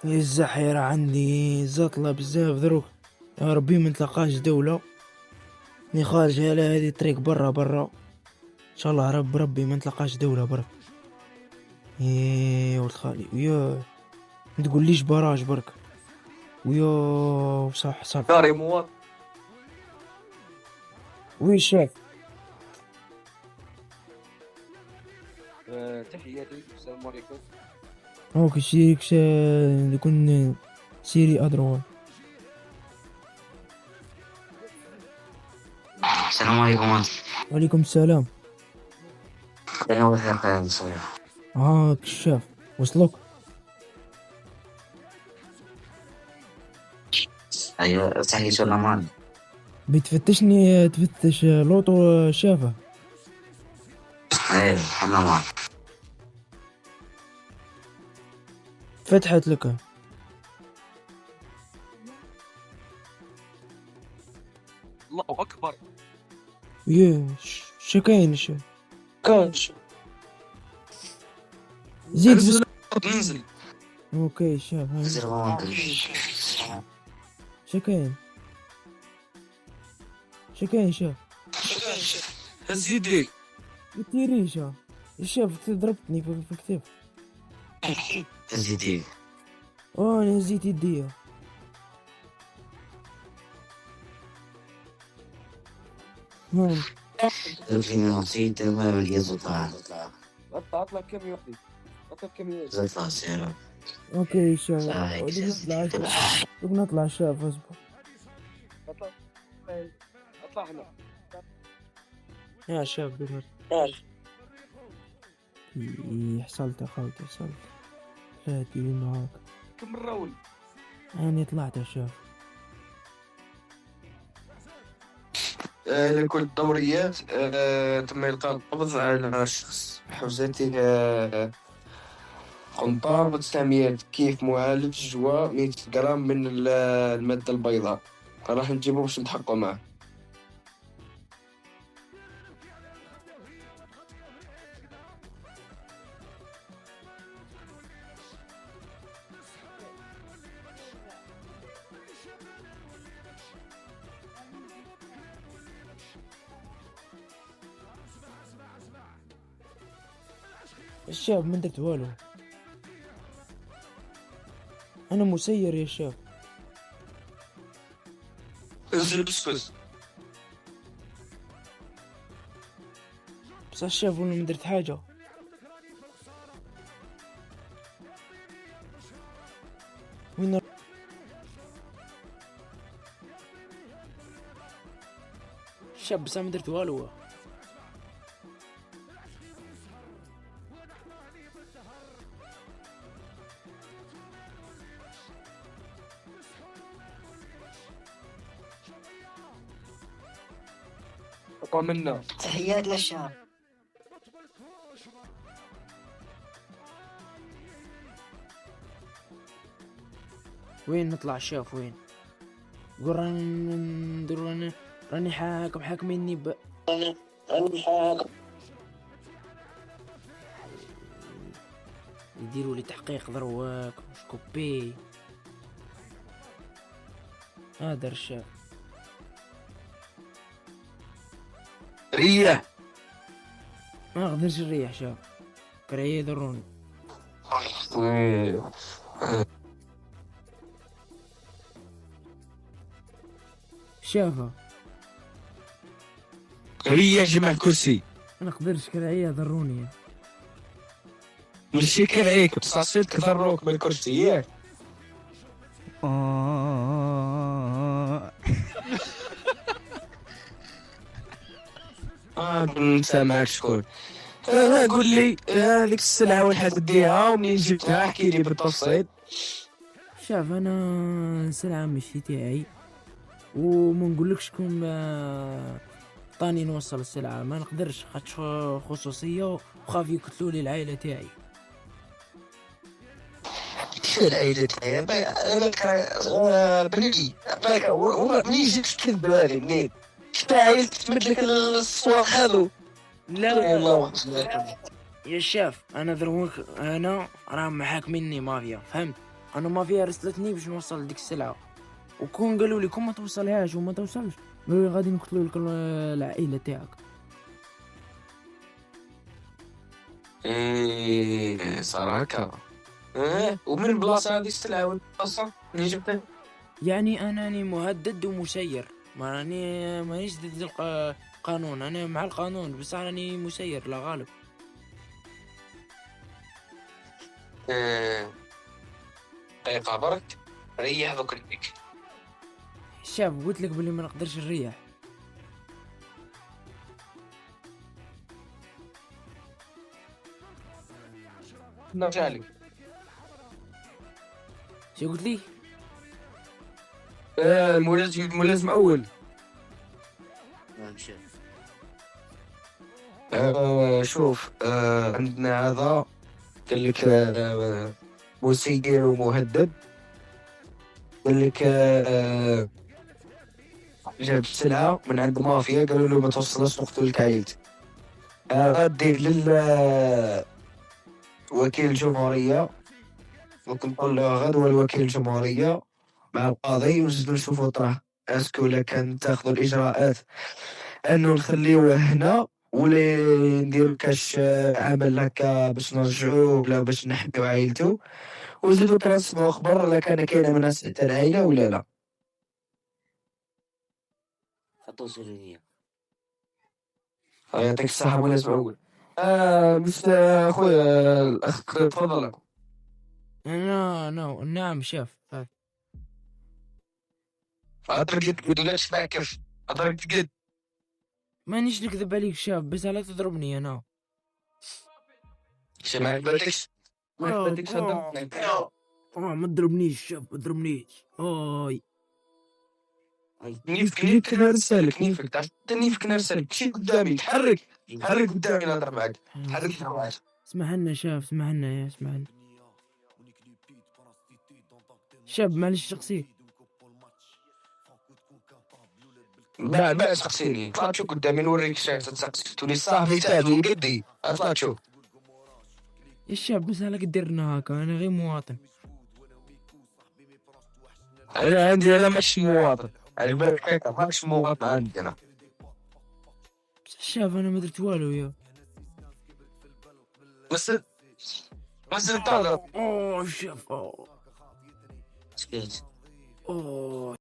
الزحيرة عندي زطلة بزاف دروك. يا ربي منتلقاش دولة ني خارج على هذه الطريق برا ان شاء الله. ربي ما نتلقاش دولة برك. ولد خالي ويا ما تقوليش براج برك. ويا صح صح. داري مواطن. وي شاف. تحياتي، السلام عليكم. هاك شيريك يكون سيري أدروان. السلام عليكم. وعليكم السلام. أنا وثيق يا نصير. هاك الشاف وصلك. أيوة تحية سليمان. بتفتشني تفتش لوطو شافه. أيوة حمام. فتحت لك. الله اكبر. شكاين كانش زيد ننزل. اوكي شاف. نزل غوانتل. شكاين شاف. زيد لي. يطيري شاف ضربتني في الكتف. تزيدي. انا هزيت يديا. فيني نصيد ما بلقي زطلع. اطلع كم يوحدي. اطلع كم يوحدي. زطلع سيارة. اوكي شاف. ساعة نطلع شاف اصبر. اطلع هنا. يا شاف بنت. حصلت اخوتي حصلت. فاتي معاك. كم الراول. انا طلعت يا شاف. لكل الدوريات تم إلقاء القبض على شخص حوزتي قنطار و900 كيف معالج جوا 100 جرام من المادة البيضاء. راح نجيبه باش نتحققوا معه. الشاف ما درت والو. انا مسير يا شاف. انزل بسكوت. بس الشاف وانا ما درت حاجه. وين الشاف بس أنا ما درت والو. أقوى منا. تحيات للشام. وين نطلع شاف وين؟ قول راني حاكميني يديروا لي تحقيق ذرواك مش كوبي. هذا الشاف. ريح. ما اقدرش نريح شاف. كراهية يضروني. شافه. ريح جمع الكرسي. انا قدرش كراهية يضروني. ماشي كرهيك بصح صيدك ضروك من الكرسي ياك. نسامعك شكون. قول لي هذيك السلعة وين حتديها ومنين جبتها احكي لي بالتفصيل. شاف انا سلعة ماشي تاعي وما نقولكش شكون طاني نوصل السلعة. ما نقدرش خاطش خصوصية وخاف يقتلوا لي العائلة تاعي. شو العيلة تاعي بنيجي منين جبت الكذب هذه منين؟ شتا عيلة تمد لك الصواب هذو. لا الله يا شاف انا ذروك انا راهم محاكميني مافيا فهمت. انا ما فيها رسلتني باش نوصل لديك السلعه، وكون قالوا لي كون ما توصلهاش وما توصلش قالوا لي غادي نقتلوا لك العائله تاعك. ايه صار هكا. ومن البلاصه هذه السلعه وين البلاصه اللي جبتها؟ يعني انني مهدد ومسير، مانيش ضد القانون، انا مع القانون بس راني مسير لا غالب. دقيقه برك، ريح ذوك الديك. شاف قلت لك بلي ما نقدرش نريح. نرجع لك. شو قلت لي؟ الملازم اول. نعم شيف. شوف، عندنا هذا قال لك مسير ومهدد. قال لك جاب سلعة من عند مافيا، قالوا له ما توصلش نقتل لك عائلتك. غادي وكيل الجمهورية، ممكن نقول له غدوة الوكيل الجمهورية مع القاضي ونزيدو نشوفو طرح اسكو ولا كان تاخذوا الإجراءات أنو نخليوه هنا ولا نديرو كاش عمل هكا باش نرجعوه ولا باش نحميو عائلتو، ونزيدو كنسمعو أخبار لا كان كاينة من أسئلة العائلة ولا لا. توصل لي. يعطيك الصحة ملازم أول. بس خويا الأخ تفضل. نعم شاف. أدرك تقول لا تسمع كيف أدرك تقد. مانيش نكذب عليك شاف، بس لا تضربني انا. سمعك بلتكس ما تضربنيش شاف، ما تضربنيش. اوي كنيفك نرسلك، كنيفك تعرف نيفك نرسلك شي قدامي، تحرك قدامي نهضر معاك، تحرك معاك. اسمح لنا شاف، اسمح لنا شاب معلش شخصي. بعد سقسيني، طلع تشوف قدامي نوريك شاف تسقسي تولي صاحبي تاعي وقدي، اطلع تشوف. يا شاب بس على قدرنا هكا، انا غير مواطن. انا عندي انا مش مواطن، على بالك هكا ماكش مواطن عندي انا. شاف انا ما درت والو يا بس تهضر. اوه شاف سكت. اوه